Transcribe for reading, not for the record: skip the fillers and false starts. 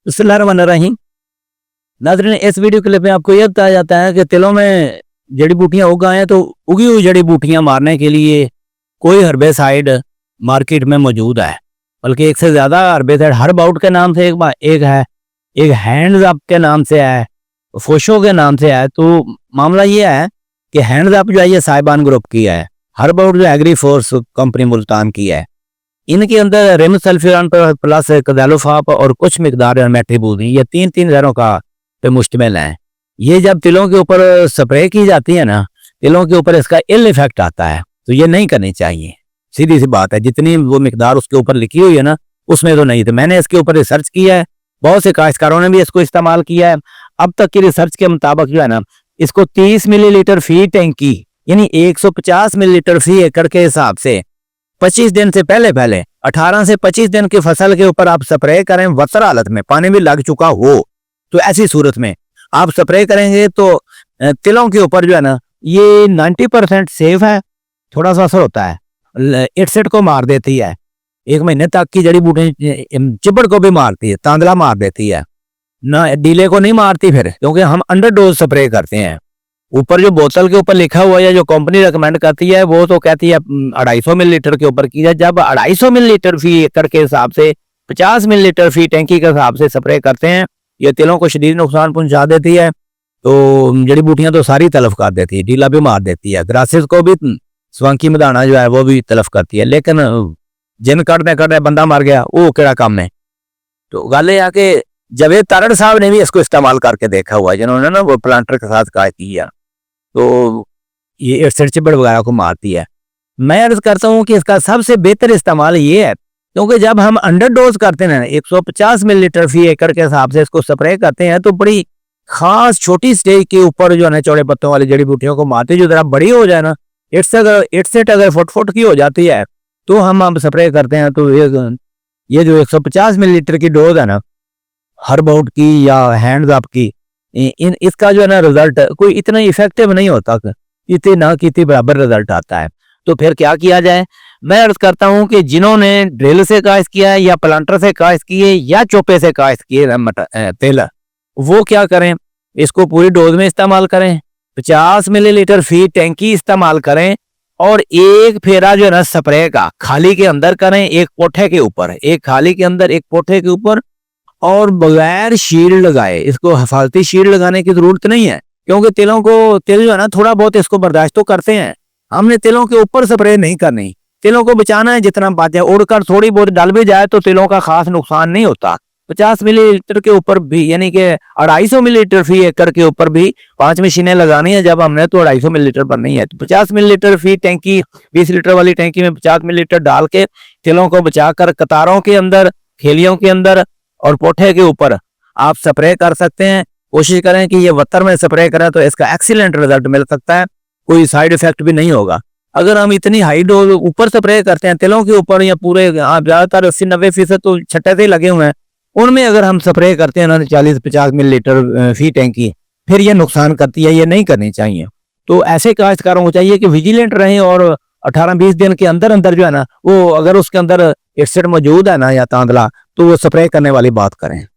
बिस्मिल्लाहिर्रहमानिर्रहीम। नाज़रीन, इस वीडियो क्लिप में आपको यह बताया जाता है कि तिलों में जड़ी बूटियाँ उगाएं तो उगी हुई जड़ी बूटियाँ मारने के लिए कोई हर्बेसाइड मार्केट में मौजूद है, बल्कि एक से ज़्यादा हर्बेसाइड हर्बाउट के नाम से एक है, एक हैंड्स अप के नाम से है, फोशो के नाम से है। तो मामला ये है कि हैंड्स अप जो है ये साहिबान ग्रुप की है, हर्बाउट जो एग्री फोर्स कंपनी मुल्तान की है। इनके अंदर रेमसल्फ्यूरान प्लस कदालोफाप और कुछ मिकदार मेट्रिबूजिन, ये तीन तीन जहरों का पे मुश्तमिल है। ये जब तिलों के ऊपर स्प्रे की जाती है ना, तिलों के ऊपर इसका इल इफेक्ट आता है, तो ये नहीं करनी चाहिए। सीधी सी बात है, जितनी वो मिकदार उसके ऊपर लिखी हुई है ना, उसमें तो नहीं थे। मैंने इसके ऊपर रिसर्च किया है, बहुत से काश्तकारों ने भी इसको इस्तेमाल किया है। अब तक की रिसर्च के मुताबिक जो है ना, इसको 30 मिलीलीटर फी टैंकी यानी 150 मिलीलीटर फी एकड़ के हिसाब से 25 दिन से पहले 18 से 25 दिन की फसल के ऊपर आप स्प्रे करें, वतर हालत में पानी भी लग चुका हो, तो ऐसी सूरत में आप स्प्रे करेंगे तो तिलों के ऊपर जो है ना, ये 90% सेफ है। थोड़ा सा असर होता है, इटसेट को मार देती है, 1 महीने तक की जड़ी बूटी चिबड़ को भी मारती है, तांदला मार देती है ना, डीले को नहीं मारती फिर, क्योंकि हम अंडर डोज स्प्रे करते हैं। ऊपर जो बोतल के ऊपर लिखा हुआ है या जो कंपनी रिकमेंड करती है, वो तो कहती है 250 मिलीलीटर के ऊपर की जाए। जब 250 मिलीलीटर फी एकड़ के हिसाब से 50 मिलीलीटर फी टैंकी के हिसाब से स्प्रे करते हैं, ये तिलों को शदीद नुकसान पहुंचा देती है। तो जड़ी बूटियां तो सारी तलफ कर देती है, डीला भी मार देती है, ग्रासेस को भी, स्वांकी मदाना जो है वो भी तलफ करती है। लेकिन जिन कटने बंदा मर गया, वो केड़ा काम है। तो गल ये कि जावेद तारड़ साहब ने भी इसको इस्तेमाल करके देखा हुआ है, जिन्होंने ना वो प्लांटर के साथ काम किया, तो ये इटसेट चिबड़ वगैरह को मारती है। मैं अर्ज करता हूँ कि इसका सबसे बेहतर इस्तेमाल ये है, क्योंकि जब हम अंडर डोज करते हैं 150 मिलीलीटर फी एकड़ के हिसाब से इसको स्प्रे करते हैं, तो बड़ी खास छोटी स्टेज के ऊपर जो है ना, चौड़े पत्तों वाली जड़ी बूटियों को मारती है। जो जरा बड़ी हो जाए ना, इटसेट अगर फुट की हो जाती है, तो हम स्प्रे करते हैं, तो ये जो 150 मिलीलीटर की डोज है ना, हर्बाउट की या हैंड्स अप की, इसका जो है ना रिजल्ट कोई इतना इफेक्टिव नहीं होता, इतने ना कितने बराबर रिजल्ट आता है। तो फिर क्या किया जाए? मैं अर्ज करता हूं कि जिन्होंने ड्रिल से काश्त किया है या प्लांटर से काश्त किए या चोपे से काश्त किए तिल, वो क्या करें, इसको पूरी डोज में इस्तेमाल करें, 50 मिलीलीटर फी टैंकी इस्तेमाल करें, और एक फेरा जो है ना स्प्रे का खाली के अंदर करें, एक पोठे के ऊपर, एक खाली के अंदर एक पोठे के ऊपर, और बगैर शील्ड लगाए। इसको हिफाजती शील्ड लगाने की जरूरत नहीं है, क्योंकि तिल जो है ना थोड़ा बहुत इसको बर्दाश्त तो करते हैं। हमने तिलों के ऊपर स्प्रे नहीं करनी, तिलों को बचाना है जितना बातें, उड़कर थोड़ी बहुत डल भी जाए तो तिलों का खास नुकसान नहीं होता। 50 मिलीलीटर के ऊपर भी, यानी कि 250 मिलीलीटर फी एकड़ के ऊपर भी 5 मशीनें लगानी है जब हमने, तो 250 मिलीलीटर पर नहीं है। तो 50 मिलीलीटर फी टैंकी, 20 लीटर वाली टैंकी में 50 मिलीलीटर डाल के तिलों को बचाकर कतारों के अंदर, खेलियों के अंदर और पोठे के ऊपर आप स्प्रे कर सकते हैं। कोशिश करें कि ये वतर में स्प्रे करें, तो इसका एक्सीलेंट रिजल्ट मिल सकता है, कोई साइड इफेक्ट भी नहीं होगा। अगर हम इतनी हाई डोज ऊपर स्प्रे करते हैं तिलों के ऊपर, या पूरे ज्यादातर 80-90% तो छट्टे से ही लगे हुए हैं, उनमें अगर हम स्प्रे करते हैं ना 40-50 मिलीलीटर फी टैंकी, फिर ये नुकसान करती है, ये नहीं करनी चाहिए। तो ऐसे काश्तकारों को चाहिए कि विजिलेंट रहें, और 18-20 दिन के अंदर अंदर जो है ना, वो अगर उसके अंदर इटसेट मौजूद है ना या तांदला, तो वो स्प्रे करने वाली बात करें।